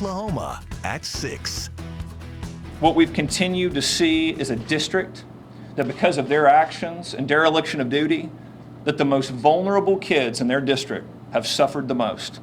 Oklahoma at 6. What we've continued to see is a district that, because of their actions and dereliction of duty, that the most vulnerable kids in their district have suffered the most.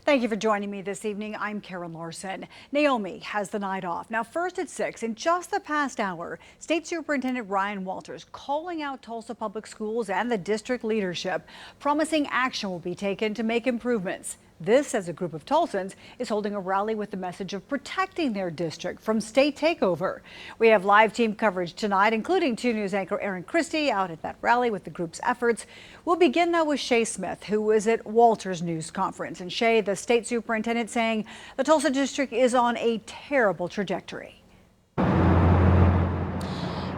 Thank you for joining me this evening. I'm Karen Larson. Naomi has the night off. Now, first at 6, in just the past hour, State Superintendent Ryan Walters calling out Tulsa Public Schools and the district leadership, promising action will be taken to make improvements. This, as a group of Tulsans, is holding a rally with the message of protecting their district from state takeover. We have live team coverage tonight, including 2 News anchor Aaron Christie out at that rally with the group's efforts. We'll begin, though, with Shea Smith, who was at Walters' news conference. And Shea, the state superintendent, saying the Tulsa district is on a terrible trajectory.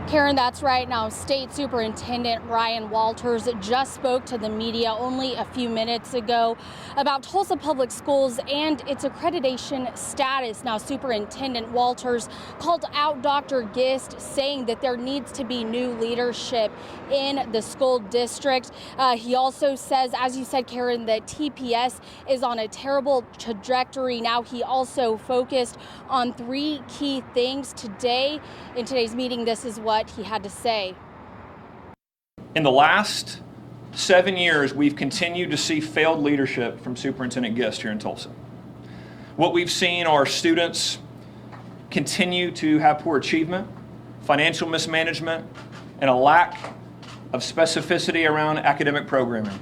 Karen, that's right. Now, State Superintendent Ryan Walters just spoke to the media only a few minutes ago about Tulsa Public Schools and its accreditation status. Now, Superintendent Walters called out Dr. Gist, saying that there needs to be new leadership in the school district. He also says, as you said, Karen, that TPS is on a terrible trajectory. Now, he also focused on 3 key things today. In today's meeting, this is what he had to say. In the last 7 years, we've continued to see failed leadership from Superintendent Gist here in Tulsa. What we've seen are students continue to have poor achievement, financial mismanagement, and a lack of specificity around academic programming.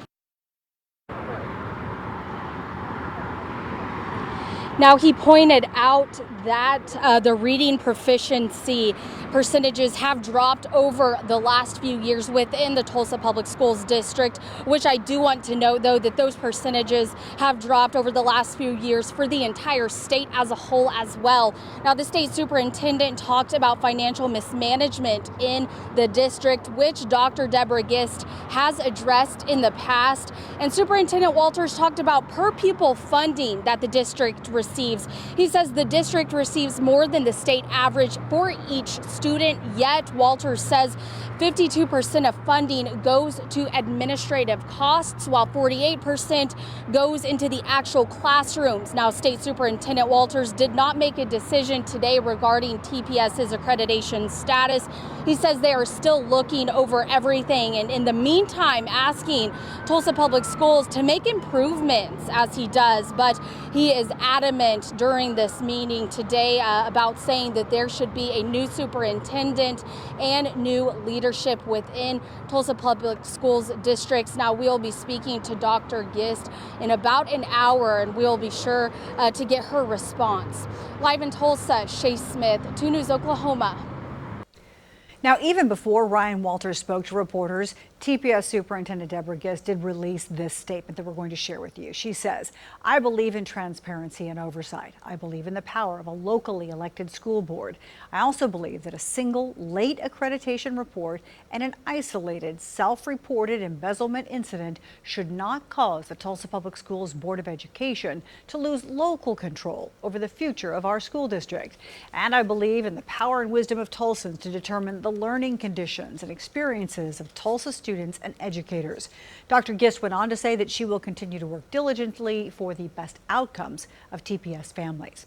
Now, he pointed out that the reading proficiency percentages have dropped over the last few years within the Tulsa Public Schools district, which I do want to note, though, that those percentages have dropped over the last few years for the entire state as a whole as well. Now, the state superintendent talked about financial mismanagement in the district, which Dr. Deborah Gist has addressed in the past. And Superintendent Walters talked about per pupil funding that the district receives. He says the district receives more than the state average for each student, yet Walters says 52% of funding goes to administrative costs, while 48% goes into the actual classrooms. Now, State Superintendent Walters did not make a decision today regarding TPS's accreditation status. He says they are still looking over everything, and in the meantime, asking Tulsa Public Schools to make improvements as he does. But he is adamant during this meeting today about saying that there should be a new superintendent and new leadership within Tulsa Public Schools districts. Now, we'll be speaking to Dr. Gist in about an hour, and we'll be sure to get her response. Live in Tulsa, Shea Smith, 2 News Oklahoma. Now, even before Ryan Walters spoke to reporters, TPS Superintendent Deborah Gist did release this statement that we're going to share with you. She says, "I believe in transparency and oversight. I believe in the power of a locally elected school board. I also believe that a single late accreditation report and an isolated self-reported embezzlement incident should not cause the Tulsa Public Schools Board of Education to lose local control over the future of our school district. And I believe in the power and wisdom of Tulsans to determine the learning conditions and experiences of Tulsa students and educators." Dr. Gist went on to say that she will continue to work diligently for the best outcomes of TPS families.